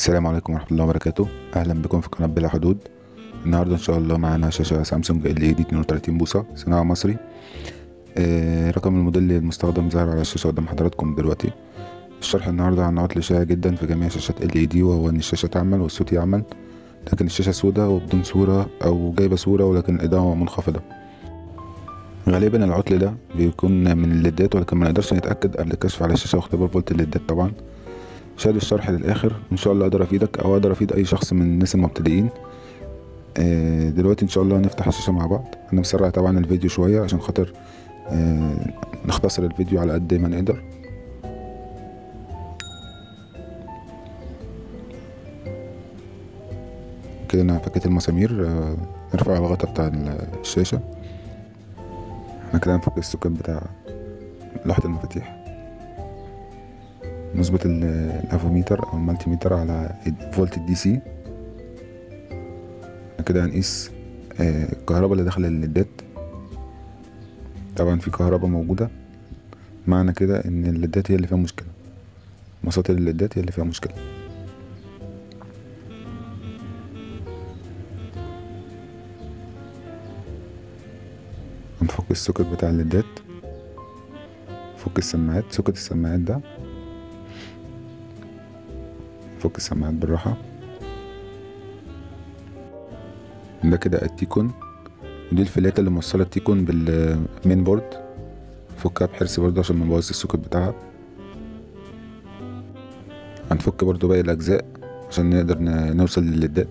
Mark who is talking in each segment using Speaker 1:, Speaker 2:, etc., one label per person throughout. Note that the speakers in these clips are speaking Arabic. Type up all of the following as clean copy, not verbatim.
Speaker 1: السلام عليكم ورحمة الله وبركاته. أهلا بكم في قناة بلا حدود. النهاردة إن شاء الله معانا شاشة سامسونج LED 32 بوصة صناعة مصري. رقم الموديل المستخدم ظاهر على الشاشة قدام حضراتكم دلوقتي. الشرح النهاردة عن عطل شائع جدا في جميع شاشات LED، وهو إن الشاشة تعمل والصوت يعمل، لكن الشاشة سوداء وبدون صورة أو جايبة صورة ولكن الإضاءة منخفضة. غالبا العطل ده بيكون من الليدات، ولكن ما نقدرش نتأكد قبل الكشف على الشاشة واختبار فولت الليدات. طبعا شاهد الشرح للآخر، إن شاء الله أقدر أفيدك أو أقدر أفيد أي شخص من الناس المبتدئين. دلوقتي إن شاء الله هنفتح الشاشة مع بعض. أنا مسرع طبعا الفيديو شوية عشان خاطر نختصر الفيديو على قد ما نقدر. كده أنا فكيت المسامير. نرفع الغطا بتاع الشاشة. احنا كده هنفك السوكت بتاع لوحة المفاتيح، نظبط الافوميتر او المالتي ميتر على فولت DC. كده هنقيس الكهرباء اللي داخله الليدات. طبعا في كهرباء موجوده، معنى كده ان الليدات هي اللي فيها مشكله، مساطر الليدات هي اللي فيها مشكله. هنفك السوكت بتاع الليدات، فك السماعات، سوكت السماعات ده، فك السماعات بالراحه. ده كده التيكون، ودي الفلاتة اللي موصلة التيكون بالمين بورد. فكها بحرص برضه عشان ما نبوظ السوكت بتاعها. هنفك برضه باقي الأجزاء عشان نقدر نوصل للليدات.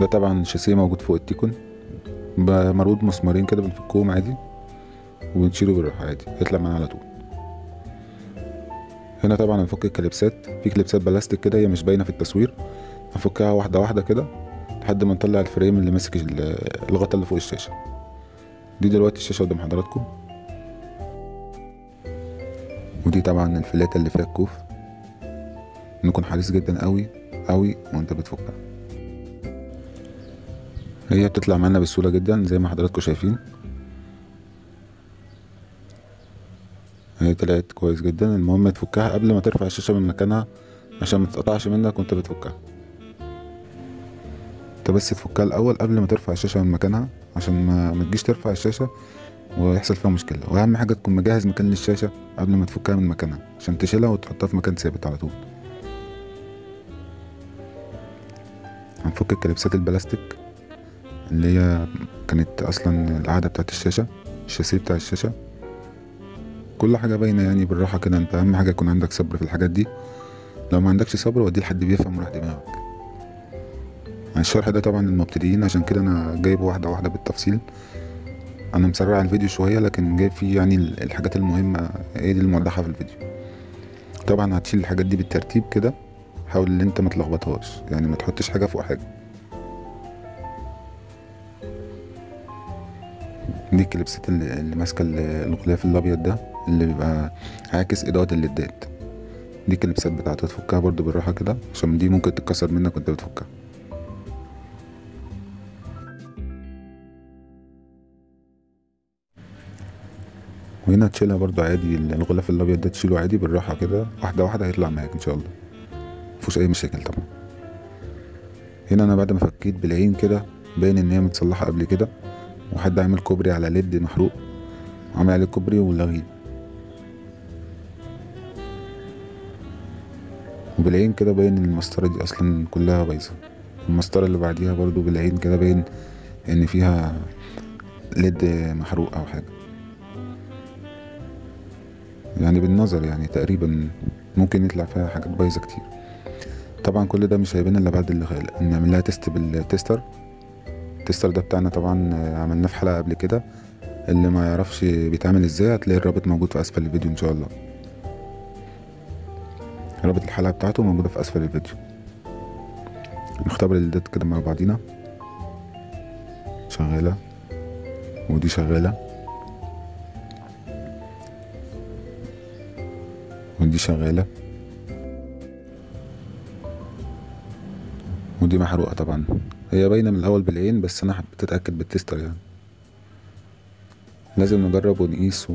Speaker 1: ده طبعا شاسيه موجود فوق التيكون، مربوط مسمارين كده، بنفكهم عادي وبنشيله بالراحة عادي، يطلع معانا على طول. هنا طبعا هنفك الكليبسات، في كليبسات بلاستيك كده هي مش باينة في التصوير، هنفكها واحدة واحدة كده لحد ما نطلع الفريم اللي ماسك الغطا اللي فوق الشاشة. دي دلوقتي الشاشة قدام حضراتكم، ودي طبعا الفلاتة اللي فيها الكوف. نكون حريص جدا قوي قوي وانت بتفكها. هي بتطلع معانا بسهولة جدا زي ما حضراتكم شايفين. هي طلعت كويس جدا. المهم تفكها قبل ما ترفع الشاشة من مكانها عشان ما تتقطعش منك وانت بتفكها. انت بس تفكها الاول قبل ما ترفع الشاشة من مكانها، عشان ما تجيش ترفع الشاشة ويحصل فيها مشكلة. واهم حاجة تكون مجهز مكان للشاشة قبل ما تفكها من مكانها عشان تشيلها وتحطها في مكان ثابت على طول. هنفك الكليبسات البلاستيك اللي هي كانت اصلا القاعدة بتاعت الشاشة، الشاسيه بتاع الشاشة. كل حاجة باينة يعني بالراحة كده. انت اهم حاجة يكون عندك صبر في الحاجات دي. لو ما عندكش صبر ودي لحد بيفهم وراح دماغك. الشرح ده طبعا للمبتدئين، عشان كده انا جايبه واحدة واحدة بالتفصيل. انا مسرع الفيديو شوية لكن جايب فيه يعني الحاجات المهمة، هي دي الموضحة في الفيديو. طبعا هتشيل الحاجات دي بالترتيب كده، حاول ان انت ما تلخبطهاش، يعني ما تحطش حاجة فوق حاجة. دي الكليبسات اللي ماسكة الغلاف الابيض ده اللي بيبقى عاكس اضاءة الليدات. دي الكليبسات بتاعته، تفكها برضو بالراحة كده عشان دي ممكن تتكسر منك وانت بتفكها. وهنا تشيلها برضو عادي، الغلاف الابيض ده تشيله عادي بالراحة كده، واحدة واحدة هيطلع معاك ان شاء الله، مفيهوش اي مشاكل طبعا. هنا انا بعد ما فكيت بالعين كده باين ان هي متصلحة قبل كده، وحد عامل كوبري على ليد محروق، عامل عليه كوبري ولغيه. وبالعين كده باين ان المسطرة دي اصلا كلها بايظة. المسطرة اللي بعديها برضو بالعين كده باين ان فيها ليد محروق او حاجة، يعني بالنظر يعني تقريبا ممكن يطلع فيها حاجات بايظة كتير. طبعا كل ده مش هيبان الا بعد اللي نعمل لها تيست بالتستر. التستر ده بتاعنا طبعا عملناه في حلقة قبل كده، اللي ما يعرفش بيتعمل ازاي هتلاقي الرابط موجود في اسفل الفيديو ان شاء الله. رابط الحلقة بتاعته موجودة في اسفل الفيديو. نختبر الليدات كده مع بعضينا. شغالة، ودي شغالة، ودي شغالة، ودي محروقة. طبعا هي باينة من الاول بالعين، بس انا حبيت اتأكد بالتستر. يعني لازم نجرب ونقيس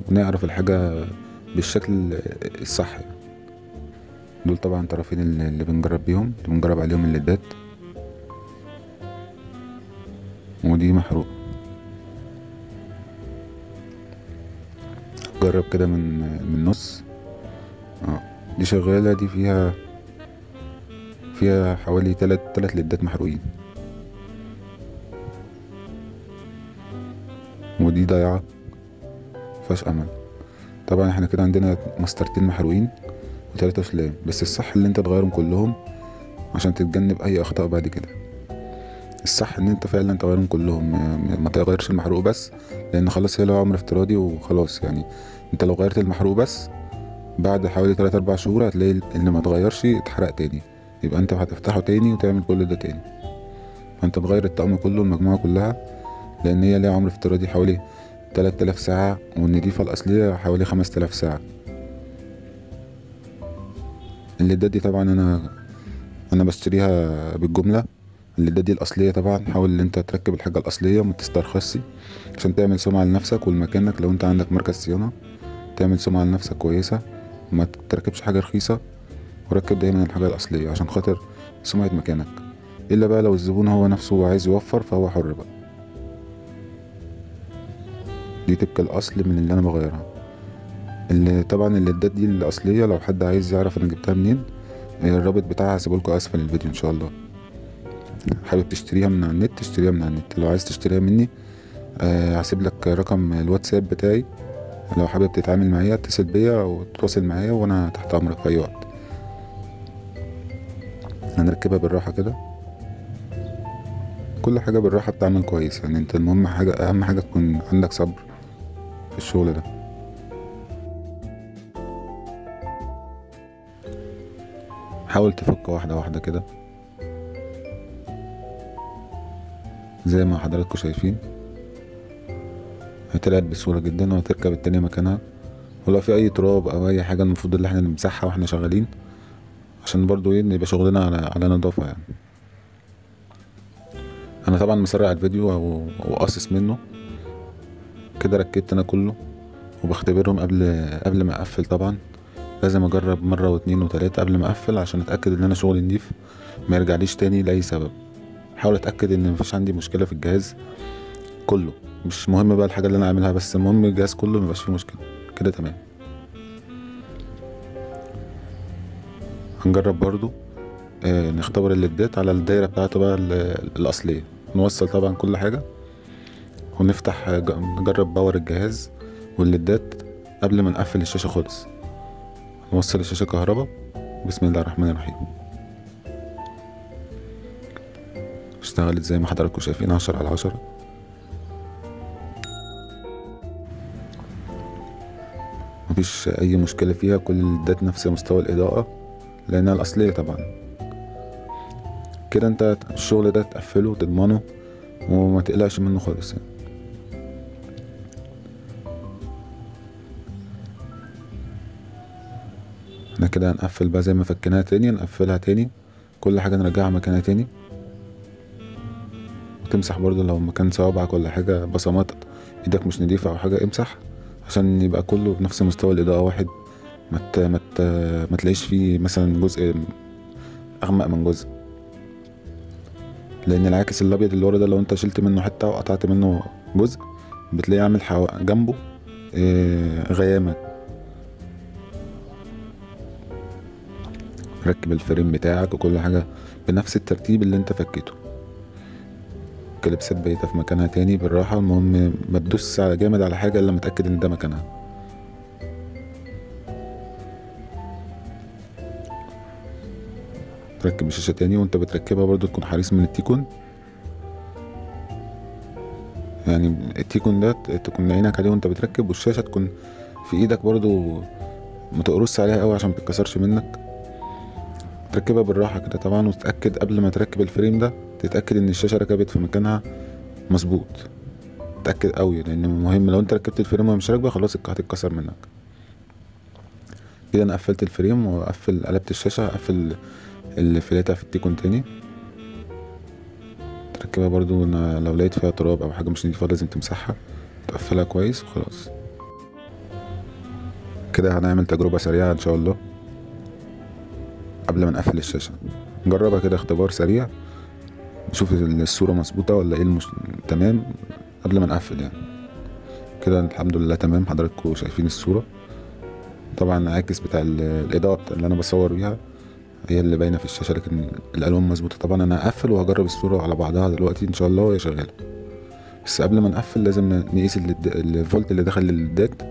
Speaker 1: ونعرف الحاجة بالشكل الصح يعني. دول طبعا طرفين اللي بنجرب بيهم، اللي بنجرب عليهم الليدات. ودي محروق. جرب كده من النص. دي شغالة، دي فيها حوالي تلات ليدات محروقين، ودي ضايعة مفيهاش امل. طبعا احنا كده عندنا مسطرتين محروقين و3 سلام، بس الصح اللي انت تغيرهم كلهم عشان تتجنب اي اخطاء بعد كده. الصح ان انت فعلا تغيرهم كلهم، ما تغيرش المحروق بس، لان خلاص هي له عمر افتراضي وخلاص. يعني انت لو غيرت المحروق بس بعد حوالي 3-4 شهور هتلاقي اللي ما اتغيرش اتحرق تاني، يبقى انت هتفتحه تاني وتعمل كل ده تاني. فانت تغير الطقم كله، المجموعة كلها، لان هي ليها عمر افتراضي حوالي 3000 ساعة، والنضيفة الأصلية حوالي 5000 ساعة. الليدات دي طبعا أنا بشتريها بالجملة. الليدات دي الأصلية طبعا، حاول إن أنت تركب الحاجة الأصلية متسترخصش، عشان تعمل سمعة لنفسك ولمكانك. لو أنت عندك مركز صيانة تعمل سمعة لنفسك كويسة، وما تركبش حاجة رخيصة، وركب دايما الحاجة الأصلية عشان خاطر سمعة مكانك. إلا بقى لو الزبون هو نفسه عايز يوفر فهو حر بقى. دي تبقى الأصل من اللي أنا بغيرها. اللي طبعا الليدات دي الأصلية، لو حد عايز يعرف أنا جبتها منين، الرابط بتاعها هسيبهولكوا أسفل الفيديو إن شاء الله. حابب تشتريها من على النت تشتريها من على النت، لو عايز تشتريها مني هسيبلك رقم الواتساب بتاعي، لو حابب تتعامل معايا اتصل بيا أو تتواصل معايا وأنا تحت أمرك في أي وقت. هنركبها بالراحة كده، كل حاجة بالراحة بتعمل كويس. يعني انت المهم أهم حاجة تكون عندك صبر في الشغل ده. حاول تفك واحدة واحدة كده زي ما حضراتكم شايفين، هتلعب بسهولة جدا وهتركب التانية مكانها. ولو في اي تراب او اي حاجة المفروض ان احنا نمسحها واحنا شغالين، عشان برضو يبقى شغلنا على نظافة يعني. انا طبعا مسرع الفيديو وقاصص منه كده. ركبت انا كله وبختبرهم قبل ما اقفل. طبعا لازم اجرب مرة واتنين وتلاتة قبل ما اقفل، عشان اتأكد ان انا شغلي نضيف ما يرجعليش تاني لأي سبب. حاول اتأكد ان مفيش عندي مشكلة في الجهاز كله، مش مهم بقى الحاجة اللي انا عاملها، بس المهم الجهاز كله ميبقاش فيه مشكلة كده. تمام. هنجرب برضو نختبر الليدات على الدايرة بتاعته بقى الأصلية. نوصل طبعا كل حاجة ونفتح نجرب باور الجهاز والليدات قبل ما نقفل الشاشة خالص. نوصل الشاشة كهرباء. بسم الله الرحمن الرحيم. اشتغلت زي ما حضراتكم شايفين 10/10. مفيش أي مشكلة فيها، كل الليدات نفس مستوى الإضاءة لأنها الأصلية طبعا. كده انت الشغل ده تقفله وتضمنه وما تقلقش منه خالص يعني. احنا كده هنقفل بقى زي ما فكناها تاني، نقفلها تاني، كل حاجة نرجعها مكانها تاني. وتمسح برضو لو مكان صوابعك ولا حاجة بصمات ايدك مش نضيفة او حاجة، امسح عشان يبقى كله بنفس مستوى الإضاءة واحد. ما تلاقيش فيه مثلا جزء اغمق من جزء، لان العاكس الابيض اللي ورا ده لو انت شلت منه حتة وقطعت منه جزء بتلاقيه عامل جنبه غيامة. ركب الفريم بتاعك وكل حاجة بنفس الترتيب اللي انت فكيته. كليبسات بايتة في مكانها تاني بالراحة. المهم ما تدوس جامد على حاجة الا متأكد ان ده مكانها. تركب الشاشة تاني، وانت بتركبها برضو تكون حريص من التيكون. يعني التيكون ده تكون عينك عليه وانت بتركب، والشاشة تكون في ايدك برضو، ما تقرص عليها قوي عشان متتكسرش منك. تركبها بالراحة كده طبعا، وتتأكد قبل ما تركب الفريم ده تتأكد ان الشاشة ركبت في مكانها مظبوط. تأكد قوي لان مهم، لو انت ركبت الفريم وهي مش راكبة خلاص هتتكسر منك. كده انا قفلت الفريم قلبت الشاشة، اقفل الفلاتة في التيكون تاني. تركبها برضو لو لقيت فيها تراب او حاجة مش نضيفة لازم تمسحها، تقفلها كويس وخلاص. كده هنعمل تجربة سريعة ان شاء الله. قبل ما نقفل الشاشة. نجربها كده اختبار سريع، نشوف الصورة مظبوطة ولا ايه تمام قبل ما نقفل يعني. كده الحمد لله تمام، حضراتكم شايفين الصورة. طبعا العاكس بتاع الإضاءة اللي أنا بصور بيها هي اللي باينة في الشاشة، لكن الألوان مظبوطة. طبعا أنا هقفل وهجرب الصورة على بعضها دلوقتي إن شاء الله وهي شغالة. بس قبل ما نقفل لازم نقيس الفولت اللي دخل للليدات،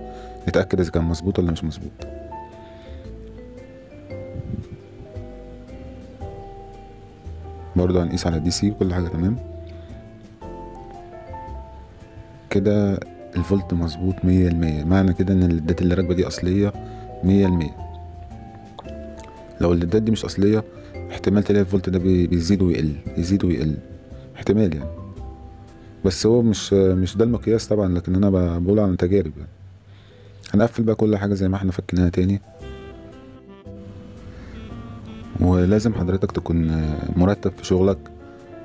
Speaker 1: نتأكد إذا كان مظبوط ولا مش مظبوط. برضه هنقيس على DC وكل حاجة تمام. كده الفولت مظبوط 100%، معنى كده إن الليدات اللي راكبة دي أصلية 100%. لو الليدات دي مش أصلية احتمال تلاقي الفولت ده بيزيد ويقل، يزيد ويقل، احتمال يعني. بس هو مش ده المقياس طبعا، لكن انا بقول عن تجارب يعني. هنقفل بقى كل حاجه زي ما احنا فكناها تاني. ولازم حضرتك تكون مرتب في شغلك.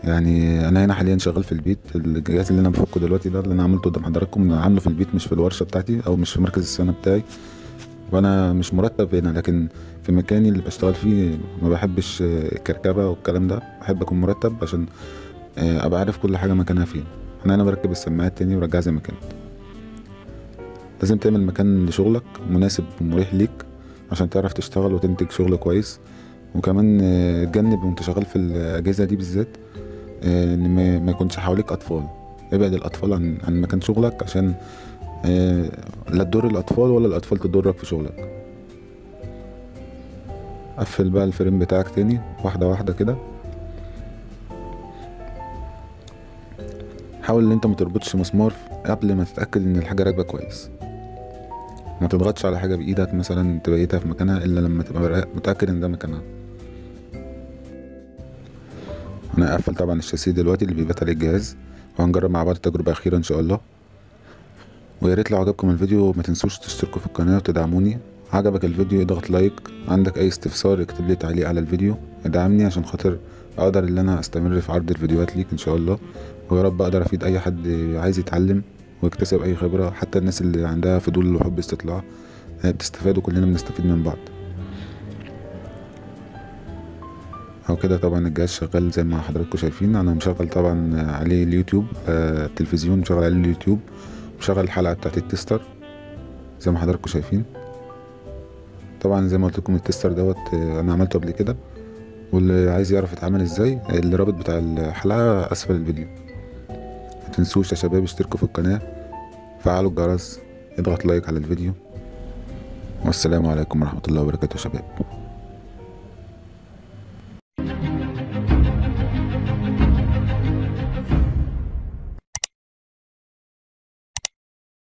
Speaker 1: يعني انا هنا حاليا شغال في البيت، الجهاز اللي انا بفكه دلوقتي ده اللي انا عملته قدام حضراتكم عامله في البيت مش في الورشه بتاعتي او مش في مركز الصيانه بتاعي، وانا مش مرتب هنا. لكن في مكاني اللي بشتغل فيه ما بحبش الكركبه والكلام ده، بحب اكون مرتب عشان ابقى عارف كل حاجه مكانها فين. انا هنا بركب السماعات تاني وارجعها زي ما كانت. لازم تعمل مكان لشغلك مناسب ومريح ليك عشان تعرف تشتغل وتنتج شغل كويس. وكمان تجنب وانت شغال في الاجهزه دي بالذات ان ما يكونش حواليك اطفال. ابعد الاطفال عن مكان شغلك عشان لا تضر الاطفال ولا الاطفال تضرك في شغلك. قفل بقى الفريم بتاعك تاني واحده واحده كده. حاول ان انت ما تربطش مسمار قبل ما تتاكد ان الحاجه راكبه كويس. ما تضغطش على حاجه بايدك مثلا تبيتها في مكانها الا لما تبقى متاكد ان ده مكانها. انا هقفل طبعا الشاسيه دلوقتي اللي بيبات عليه الجهاز، وهنجرب مع بعض تجربه اخيره ان شاء الله. ويا ريت لو عجبكم الفيديو ما تنسوش تشتركوا في القناه وتدعموني. عجبك الفيديو اضغط لايك، عندك اي استفسار اكتب لي تعليق على الفيديو، ادعمني عشان خاطر اقدر ان انا استمر في عرض الفيديوهات ليك ان شاء الله. ويا رب اقدر افيد اي حد عايز يتعلم ويكتسب اي خبره، حتى الناس اللي عندها فضول وحب استطلاع بتستفاد وكلنا بنستفيد من بعض. او كده طبعا الجهاز شغال زي ما حضراتكم شايفين. انا مشغل طبعا عليه اليوتيوب، التلفزيون مشغل عليه اليوتيوب، مشغل الحلقه بتاعت التستر زي ما حضراتكم شايفين. طبعا زي ما قلت لكم التستر دوت انا عملته قبل كده، واللي عايز يعرف يتعمل ازاي الرابط بتاع الحلقه اسفل الفيديو. متنسوش يا شباب اشتركوا في القناه، فعلوا الجرس، اضغط لايك على الفيديو. والسلام عليكم ورحمه الله وبركاته يا شباب.